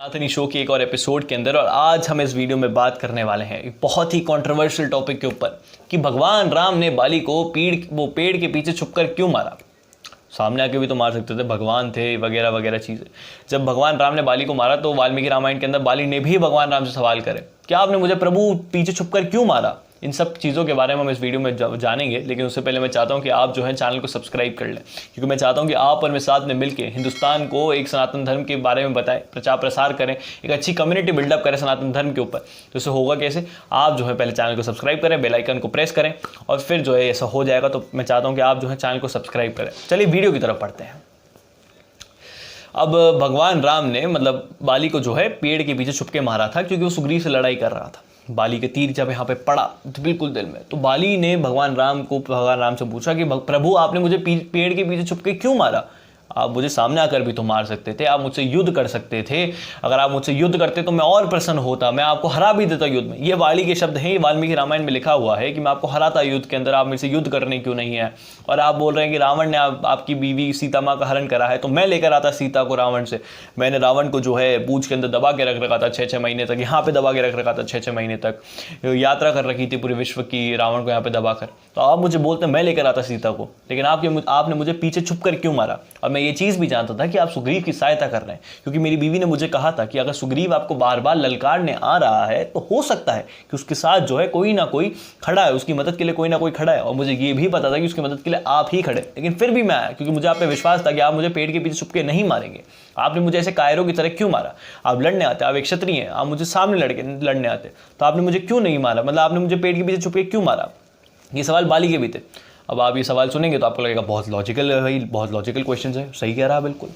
सनातनी शो की एक और एपिसोड के अंदर। और आज हम इस वीडियो में बात करने वाले हैं एक बहुत ही कंट्रोवर्शियल टॉपिक के ऊपर कि भगवान राम ने बाली को पेड़ के पीछे छुपकर क्यों मारा। सामने आके भी तो मार सकते थे, भगवान थे वगैरह वगैरह चीज़ें। जब भगवान राम ने बाली को मारा तो वाल्मीकि रामायण के अंदर बाली ने भी भगवान राम से सवाल करे, क्या आपने मुझे प्रभु पीछे छुपकर क्यों मारा। इन सब चीज़ों के बारे में हम इस वीडियो में जानेंगे, लेकिन उससे पहले मैं चाहता हूं कि आप जो है चैनल को सब्सक्राइब कर लें, क्योंकि मैं चाहता हूं कि आप और मैं साथ में मिलकर हिंदुस्तान को एक सनातन धर्म के बारे में बताएं, प्रचार प्रसार करें, एक अच्छी कम्युनिटी बिल्डअप करें सनातन धर्म के ऊपर। तो इससे होगा कैसे, आप जो है पहले चैनल को सब्सक्राइब करें, बेल आइकन को प्रेस करें और फिर जो है ऐसा हो जाएगा। तो मैं चाहता हूँ कि आप जो है चैनल को सब्सक्राइब करें। चलिए वीडियो की तरफ पढ़ते हैं। अब भगवान राम ने बाली को जो है पेड़ के पीछे छुप के मारा था, क्योंकि वो सुग्रीव से लड़ाई कर रहा था। बाली के तीर जब यहाँ पे पड़ा तो बिल्कुल दिल में, तो बाली ने भगवान राम से पूछा कि प्रभु आपने मुझे पेड़ के पीछे छुप के क्यों मारा। आप मुझे सामने आकर भी तो मार सकते थे, आप मुझसे युद्ध कर सकते थे। अगर आप मुझसे युद्ध करते तो मैं और प्रसन्न होता, मैं आपको हरा भी देता युद्ध में। ये बाली के शब्द हैं, ये वाल्मीकि रामायण में लिखा हुआ है कि मैं आपको हराता युद्ध के अंदर, आप मेरे से युद्ध करने क्यों नहीं है। और आप बोल रहे हैं कि रावण ने आपकी बीवी सीता माँ का हरण करा है, तो मैं लेकर आता सीता को रावण से। मैंने रावण को जो है पूंछ के अंदर दबा के रख रखा था 6-6 महीने तक, यहाँ पे दबा के रख रखा था 6-6 महीने तक, यात्रा कर रखी थी पूरे विश्व की रावण को यहाँ पे दबा कर। तो आप मुझे बोलते मैं लेकर आता सीता को, लेकिन आपने मुझे पीछे छुप कर क्यों मारा। और मैं ये चीज़ भी जानता था कि आप सुग्रीव की सहायता कर रहे हैं, क्योंकि मेरी बीवी ने मुझे कहा था कि अगर सुग्रीव आपको बार बार ललकारने आ रहा है तो हो सकता है कि उसके साथ जो है कोई ना कोई खड़ा है, उसकी मदद के लिए कोई ना कोई खड़ा है। और मुझे ये भी पता था कि उसकी मदद के लिए आप ही खड़े, लेकिन फिर भी मैं आया, क्योंकि मुझे आप पे विश्वास था कि आप मुझे पेड़ के पीछे छुप के नहीं मारेंगे। आपने मुझे ऐसे कायरों की तरह क्यों मारा। आप लड़ने आते, आप एक क्षत्रिय हैं, आप मुझे सामने लड़ने आते, तो आपने मुझे क्यों नहीं मारा, आपने मुझे पेड़ के पीछे छुप के क्यों मारा। ये सवाल बाली के भी थे। अब आप ये सवाल सुनेंगे तो आपको लगेगा बहुत लॉजिकल है भाई, बहुत लॉजिकल क्वेश्चन है, सही कह रहा है बिल्कुल।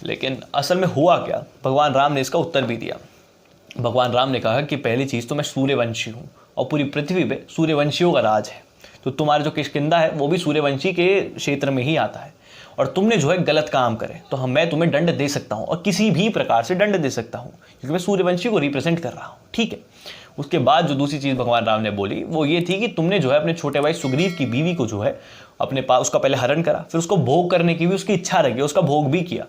लेकिन असल में हुआ क्या, भगवान राम ने इसका उत्तर भी दिया। भगवान राम ने कहा कि पहली चीज़ तो मैं सूर्यवंशी हूँ और पूरी पृथ्वी पे सूर्यवंशियों का राज है, तो तुम्हारा जो किष्किंधा है वो भी सूर्यवंशी के क्षेत्र में ही आता है। और तुमने जो है गलत काम करे तो मैं तुम्हें दंड दे सकता हूँ, और किसी भी प्रकार से दंड दे सकता हूँ, क्योंकि मैं सूर्यवंशी को रिप्रेजेंट कर रहा हूँ। ठीक है। उसके बाद जो दूसरी चीज़ भगवान राम ने बोली वो ये थी कि तुमने जो है अपने छोटे भाई सुग्रीव की बीवी को जो है अपने पास, उसका पहले हरण करा, फिर उसको भोग करने की भी उसकी इच्छा रखी, उसका भोग भी किया।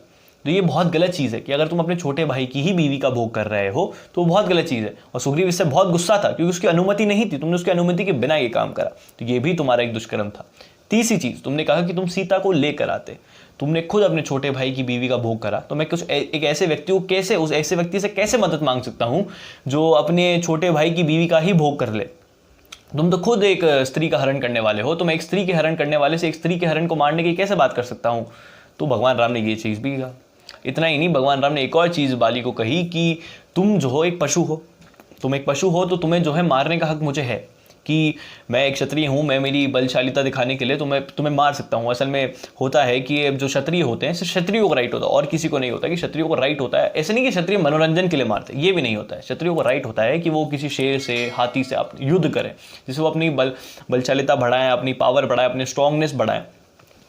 तो ये बहुत गलत चीज़ है कि अगर तुम अपने छोटे भाई की ही बीवी का भोग कर रहे हो तो वो बहुत गलत चीज़ है। और सुग्रीव इससे बहुत गुस्सा था, क्योंकि उसकी अनुमति नहीं थी, तुमने उसकी अनुमति के बिना ये काम करा, तो ये भी तुम्हारा एक दुष्कर्म था। तीसरी चीज़, तुमने कहा कि तुम सीता को लेकर आते, तुमने खुद अपने छोटे भाई की बीवी का भोग करा, तो मैं एक ऐसे व्यक्ति को कैसे, उस ऐसे व्यक्ति से कैसे मदद मांग सकता हूँ जो अपने छोटे भाई की बीवी का ही भोग कर ले। तुम तो खुद एक स्त्री का हरण करने वाले हो, तो मैं एक स्त्री के हरण करने वाले से एक स्त्री के हरण को मारने की कैसे बात कर सकता हूँ। तो भगवान राम ने ये चीज़ भी कहा। इतना ही नहीं, भगवान राम ने एक और चीज़ बाली को कही कि तुम जो हो एक पशु हो, तुम एक पशु हो, तो तुम्हें जो है मारने का हक मुझे है, कि मैं एक क्षत्रिय हूँ, मैं मेरी बलशालिता दिखाने के लिए तुम्हें मार सकता हूँ। असल में होता है कि जो क्षत्रिय होते हैं सिर्फ क्षत्रियों को राइट होता है, और किसी को नहीं होता कि क्षत्रियों को राइट होता है। ऐसे नहीं कि क्षत्रिय मनोरंजन के लिए मारते, ये भी नहीं होता है। क्षत्रियों को राइट होता है कि वो किसी शेर से, हाथी से युद्ध करें, जिससे वो अपनी बलशालिता बढ़ाएं, अपनी पावर बढ़ाएं, अपनी स्ट्रॉन्गनेस बढ़ाएं,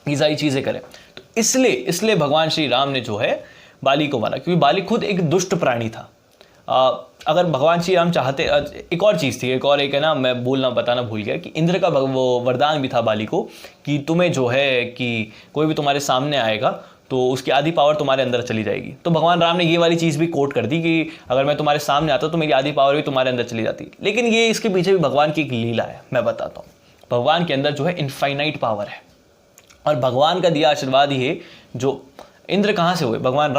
ये सारी चीज़ें करें। तो इसलिए भगवान श्री राम ने जो है बाली को मारा, क्योंकि बाली खुद एक दुष्ट प्राणी था। अगर भगवान श्री राम चाहते, एक और चीज़ थी, एक है ना, मैं बताना भूल गया कि इंद्र का वो वरदान भी था बाली को कि तुम्हें जो है कि कोई भी तुम्हारे सामने आएगा तो उसकी आधी पावर तुम्हारे अंदर चली जाएगी। तो भगवान राम ने ये वाली चीज़ भी कोट कर दी कि अगर मैं तुम्हारे सामने आता तो मेरी आधी पावर भी तुम्हारे अंदर चली जाती। लेकिन ये इसके पीछे भी भगवान की एक लीला है, मैं बताता हूँ। भगवान के अंदर जो है इनफाइनाइट पावर है, और भगवान का दिया आशीर्वाद ही है। जो इंद्र कहाँ से हुए, भगवान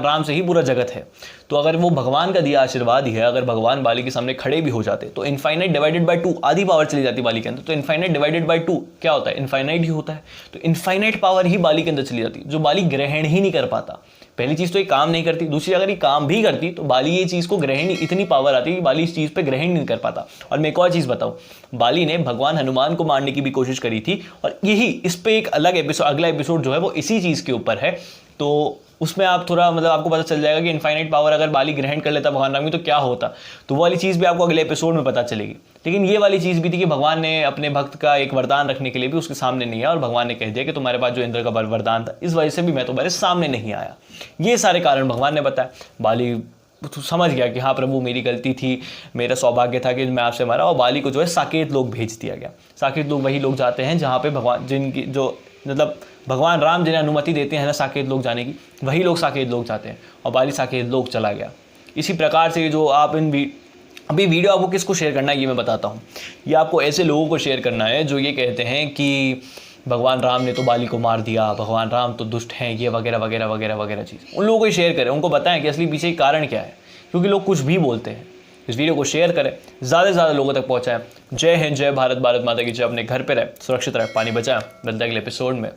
राम से ही पूरा जगत है। तो अगर वो भगवान का दिया आशीर्वाद ही है, अगर भगवान बाली के सामने खड़े भी हो जाते तो इनफाइनाइट डिवाइडेड बाय 2, आधी पावर चली जाती बाली के अंदर। तो इनफाइनाइट डिवाइडेड बाय 2 क्या होता है, इनफाइनाइट ही होता है। तो इनफाइनाइट पावर ही बाली के अंदर चली जाती, जो बाली ग्रहण ही नहीं कर पाता। पहली चीज़ तो ये काम नहीं करती, दूसरी अगर ये काम भी करती तो बाली ये चीज़ को ग्रहण, इतनी पावर आती कि बाली इस चीज़ पे ग्रहण नहीं कर पाता। और मैं एक और चीज़ बताऊँ, बाली ने भगवान हनुमान को मारने की भी कोशिश करी थी, और यही इस पे एक अलग एपिसोड, अगला एपिसोड जो है वो इसी चीज़ के ऊपर है। तो उसमें आप थोड़ा आपको पता चल जाएगा कि इनफाइनाइट पावर अगर बाली ग्रहण कर लेता भगवान राम की तो क्या होता। तो वो वाली चीज़ भी आपको अगले एपिसोड में पता चलेगी। लेकिन ये वाली चीज़ भी थी कि भगवान ने अपने भक्त का एक वरदान रखने के लिए भी उसके सामने नहीं आया, और भगवान ने कह दिया कि तुम्हारे पास जो इंद्र का वरदान था, इस वजह से भी मैं तुम्हारे सामने नहीं आया। ये सारे कारण भगवान ने बताया। बाली तो समझ गया कि हाँ प्रभु मेरी गलती थी, मेरा सौभाग्य था कि मैं आपसे मारा, और बाली को जो है साकेत लोग भेज दिया गया। साकेत लोग वही लोग जाते हैं जहाँ पे भगवान, जिनकी जो भगवान राम जिन्हें अनुमति देते हैं ना साकेत लोक जाने की, वही लोग साकेत लोक जाते हैं और बाली साकेत लोक चला गया। इसी प्रकार से जो आप अभी वीडियो आपको किसको शेयर करना है ये मैं बताता हूँ। ये आपको ऐसे लोगों को शेयर करना है जो ये कहते हैं कि भगवान राम ने तो बाली को मार दिया, भगवान राम तो दुष्ट हैं, ये वगैरह वगैरह वगैरह वगैरह चीज़। उन लोगों को ही शेयर करें, उनको बताएं कि असली पीछे कारण क्या है, क्योंकि लोग कुछ भी बोलते हैं। इस वीडियो को शेयर करें, ज़्यादा से ज़्यादा लोगों तक पहुँचाएं। जय हिंद, जय भारत, भारत माता की जय। अपने घर पर रहे, सुरक्षित रहे, पानी बचाएं। मिलते हैं अगले एपिसोड में।